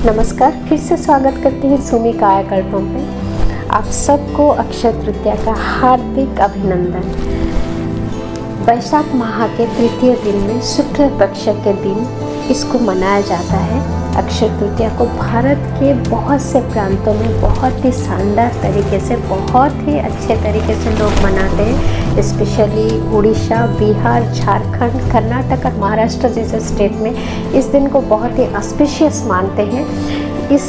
नमस्कार, फिर से स्वागत करती हूँ सुमी कायाकल्पों पे। आप सबको अक्षय तृतीया का हार्दिक अभिनंदन। वैशाख माह के तृतीय दिन में शुक्ल पक्ष के दिन इसको मनाया जाता है। अक्षय तृतीया को भारत के बहुत से प्रांतों में बहुत ही शानदार तरीके से, बहुत ही अच्छे तरीके से लोग मनाते हैं। स्पेशली उड़ीसा, बिहार, झारखंड, कर्नाटक और महाराष्ट्र जैसे स्टेट में इस दिन को बहुत ही ऑस्पिशियस मानते हैं। इस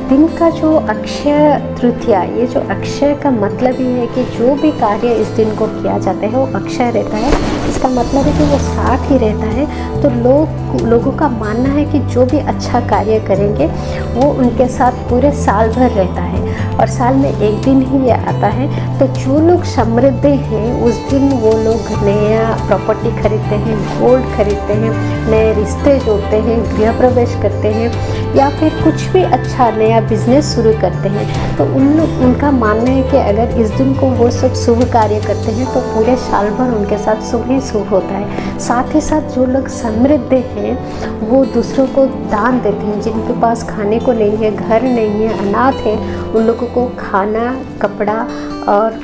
दिन का जो अक्षय तृतीया, ये जो अक्षय का मतलब ये है कि जो भी कार्य इस दिन को किया जाता है वो अक्षय रहता है। इसका मतलब है कि वो साथ ही रहता है। तो लोगों का मानना है कि जो भी अच्छा कार्य करेंगे वो उनके साथ पूरे साल भर रहता है और साल में एक दिन ही ये आता है। तो जो लोग समृद्ध हैं उस दिन वो लोग नया प्रॉपर्टी खरीदते हैं, गोल्ड खरीदते हैं, नए रिश्ते जोड़ते हैं, गृह प्रवेश करते हैं या फिर कुछ भी अच्छा नया बिजनेस शुरू करते हैं। तो उनका मानना है कि अगर इस दिन को वो सब शुभ कार्य करते हैं तो पूरे साल भर उनके साथ शुभ ही शुभ होता है। साथ ही साथ जो लोग समृद्ध हैं वो दूसरों को दान देते हैं। जिनके पास खाने को नहीं है, घर नहीं है, अनाथ है, उन लोगों को खाना, कपड़ा और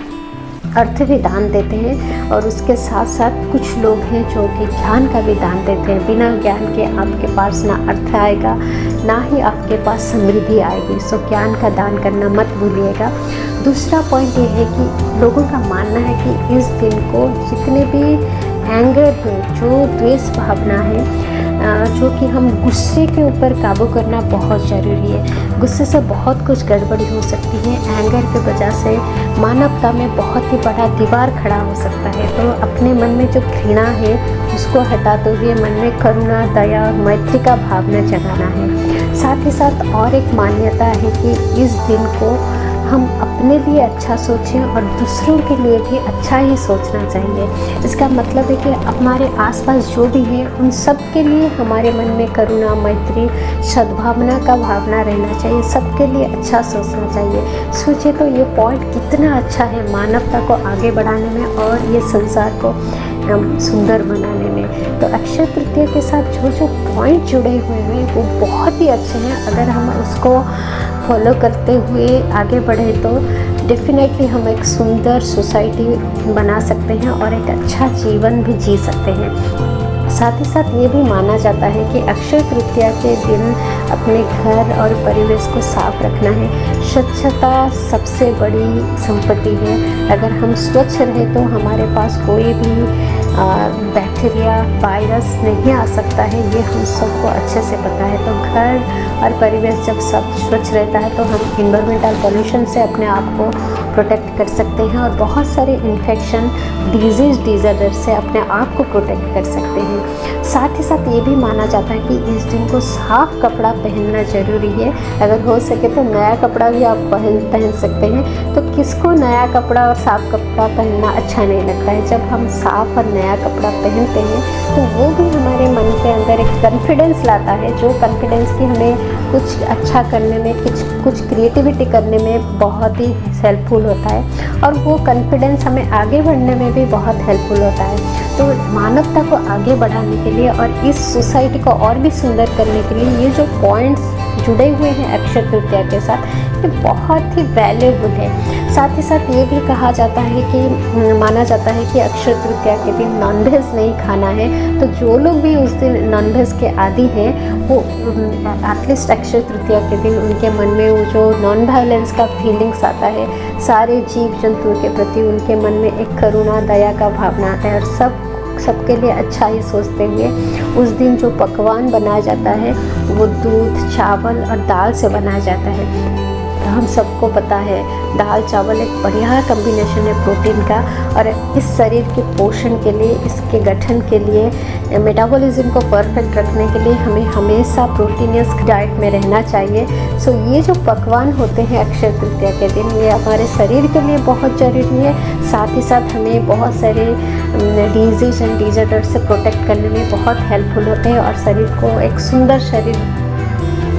अर्थ भी दान देते हैं। और उसके साथ साथ कुछ लोग हैं जो कि ज्ञान का भी दान देते हैं। बिना ज्ञान के आपके पास ना अर्थ आएगा, ना ही आपके पास समृद्धि आएगी। सो ज्ञान का दान करना मत भूलिएगा। दूसरा पॉइंट ये है कि लोगों का मानना है कि इस दिन को जितने भी एंगर है, जो द्वेष भावना है, जो कि हम गुस्से के ऊपर काबू करना बहुत ज़रूरी है। गुस्से से बहुत कुछ गड़बड़ी हो सकती है। एंगर की वजह से मानवता में बहुत ही बड़ा दीवार खड़ा हो सकता है। तो अपने मन में जो घृणा है उसको हटाते हुए मन में करुणा, दया और मैत्री का भावना जगाना है। साथ ही साथ और एक मान्यता है कि इस दिन को हम अपने लिए अच्छा सोचें और दूसरों के लिए भी अच्छा ही सोचना चाहिए। इसका मतलब है कि हमारे आसपास जो भी है उन सब के लिए हमारे मन में करुणा, मैत्री, सद्भावना का भावना रहना चाहिए। सबके लिए अच्छा सोचना चाहिए। सोचिए तो ये पॉइंट कितना अच्छा है मानवता को आगे बढ़ाने में और ये संसार को सुंदर बनाने में। तो अक्षय तृतीया के साथ जो जो पॉइंट जुड़े हुए हैं वो बहुत ही अच्छे हैं। अगर हम उसको फॉलो करते हुए आगे बढ़े तो डेफिनेटली हम एक सुंदर सोसाइटी बना सकते हैं और एक अच्छा जीवन भी जी सकते हैं। साथ ही साथ ये भी माना जाता है कि अक्षय तृतीया के दिन अपने घर और परिवेश को साफ रखना है। स्वच्छता सबसे बड़ी संपत्ति है। अगर हम स्वच्छ रहे तो हमारे पास कोई भी बैक्टीरिया, वायरस नहीं आ सकता है। ये हम सबको अच्छे से पता है। तो घर और परिवेश जब सब स्वच्छ रहता है तो हम इन्वायरमेंटल पोल्यूशन से अपने आप को प्रोटेक्ट कर सकते हैं और बहुत सारे इन्फेक्शन, डिजीज़ से अपने आप को प्रोटेक्ट कर सकते हैं। साथ ही साथ ये भी माना जाता है कि इस दिन को साफ कपड़ा पहनना ज़रूरी है। अगर हो सके तो नया कपड़ा भी आप पहन सकते हैं। तो किसको नया कपड़ा और साफ कपड़ा पहनना अच्छा नहीं लगता है। जब हम साफ और नया कपड़ा पहनते हैं तो वो भी हमारे मन के अंदर एक कॉन्फिडेंस लाता है, जो कॉन्फिडेंस की हमें कुछ अच्छा करने में, कुछ क्रिएटिविटी करने में बहुत ही हेल्पफुल होता है और वो कॉन्फिडेंस हमें आगे बढ़ने में भी बहुत हेल्पफुल होता है। तो मानवता को आगे बढ़ाने के लिए और इस सोसाइटी को और भी सुंदर करने के लिए ये जो पॉइंट्स जुड़े हुए हैं अक्षय तृतीया के साथ, ये बहुत ही वैल्यूबल है। साथ ही साथ ये भी कहा जाता है कि माना जाता है कि अक्षय तृतीया के दिन नॉनवेज नहीं खाना है। तो जो लोग भी उस दिन नॉनवेज के आदी हैं वो एटलीस्ट अक्षय तृतीया के दिन उनके मन में वो जो नॉन वायलेंस का फीलिंग्स आता है, सारे जीव जंतुओं के प्रति उनके मन में एक करुणा, दया का भावना आता है और सबके लिए अच्छा ही सोचते हुए उस दिन जो पकवान बनाया जाता है वो दूध, चावल और दाल से बनाया जाता है। हम सबको पता है दाल चावल एक बढ़िया कॉम्बिनेशन है प्रोटीन का और इस शरीर के पोषण के लिए, इसके गठन के लिए, मेटाबॉलिज्म को परफेक्ट रखने के लिए हमें हमेशा प्रोटीनियस डाइट में रहना चाहिए। सो ये जो पकवान होते हैं अक्षय तृतीया के दिन, ये हमारे शरीर के लिए बहुत ज़रूरी है। साथ ही साथ हमें बहुत सारे डिजीज़ एंड डिजॉर्डर से प्रोटेक्ट करने में बहुत हेल्पफुल होते हैं और शरीर को एक सुंदर शरीर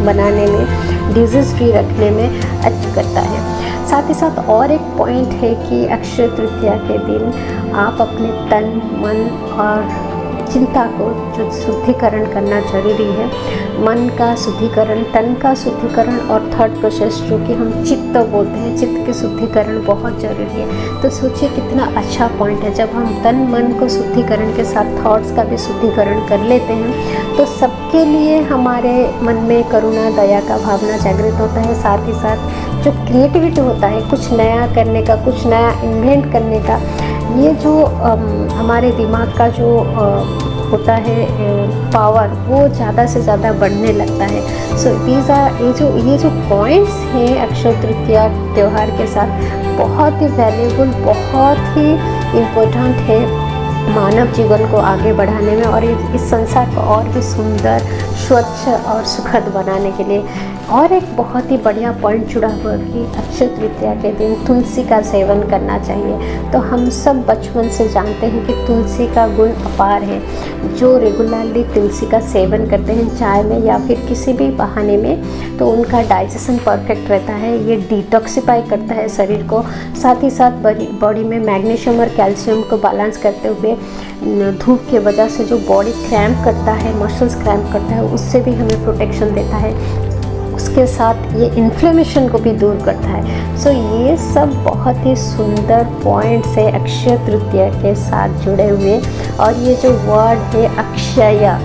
बनाने में, डिजीज़ फ्री रखने में अच्छा करता है। साथ ही साथ और एक पॉइंट है कि अक्षय तृतीया के दिन आप अपने तन, मन और चिंता को जो शुद्धिकरण करना जरूरी है, मन का शुद्धिकरण, तन का शुद्धिकरण, और थर्ड प्रोसेस जो कि हम चित्त बोलते हैं, चित्त के शुद्धिकरण बहुत ज़रूरी है। तो सोचिए कितना अच्छा पॉइंट है, जब हम तन मन को शुद्धिकरण के साथ थॉट्स का भी शुद्धिकरण कर लेते हैं तो सबके लिए हमारे मन में करुणा दया का भावना जागृत होता है। साथ ही साथ जो क्रिएटिविटी होता है, कुछ नया करने का, कुछ नया इन्वेंट करने का, ये जो हमारे दिमाग का जो होता है पावर, वो ज़्यादा से ज़्यादा बढ़ने लगता है। सो दीज आर ये जो पॉइंट्स हैं अक्षय तृतीया त्यौहार के साथ बहुत ही वैल्यूबल, बहुत ही इम्पोर्टेंट है मानव जीवन को आगे बढ़ाने में और इस संसार को और भी सुंदर, स्वच्छ और सुखद बनाने के लिए। और एक बहुत ही बढ़िया पॉइंट जुड़ा हुआ कि अक्षय तृतीया के दिन तुलसी का सेवन करना चाहिए। तो हम सब बचपन से जानते हैं कि तुलसी का गुण अपार है। जो रेगुलरली तुलसी का सेवन करते हैं चाय में या फिर किसी भी बहाने में, तो उनका डाइजेशन परफेक्ट रहता है। ये डिटॉक्सिफाई करता है शरीर को, साथ ही साथ बॉडी में मैग्नीशियम और कैल्शियम को बैलेंस करते हुए धूप के वजह से जो बॉडी क्रैम्प करता है, मसल्स क्रैम्प करता है, उससे भी हमें प्रोटेक्शन देता है। उसके साथ ये इन्फ्लेमेशन को भी दूर करता है। सो ये सब बहुत ही सुंदर पॉइंट्स है अक्षय तृतीया के साथ जुड़े हुए। और ये जो वर्ड है अक्षय,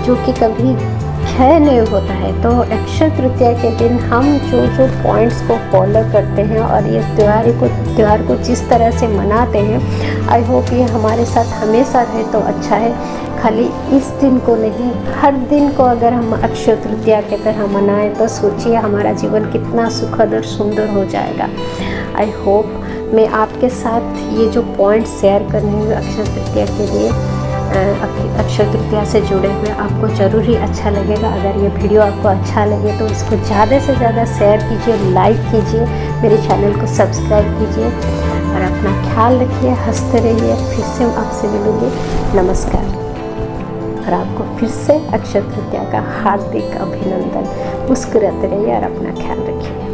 जो कि कभी क्षय नहीं होता है, तो अक्षय तृतीया के दिन हम जो पॉइंट्स को फॉलो करते हैं और ये त्यौहार को जिस तरह से मनाते हैं, आई होप ये हमारे साथ हमेशा रहे तो अच्छा है। खाली इस दिन को नहीं, हर दिन को अगर हम अक्षय तृतीया के तरह मनाएं तो सोचिए हमारा जीवन कितना सुखद और सुंदर हो जाएगा। आई होप मैं आपके साथ ये जो पॉइंट शेयर करने हुए अक्षय तृतीया के लिए, अक्षय तृतीया से जुड़े हुए, आपको ज़रूर ही अच्छा लगेगा। अगर ये वीडियो आपको अच्छा लगे तो इसको ज़्यादा से ज़्यादा शेयर कीजिए, लाइक कीजिए, मेरे चैनल को सब्सक्राइब कीजिए और अपना ख्याल रखिए, हंसते रहिए। फिर से आपसे मिलूँगी, नमस्कार। और आपको फिर से अक्षय तृतीया का हार्दिक अभिनंदन। मुस्कुराते रहिए और अपना ख्याल रखिए।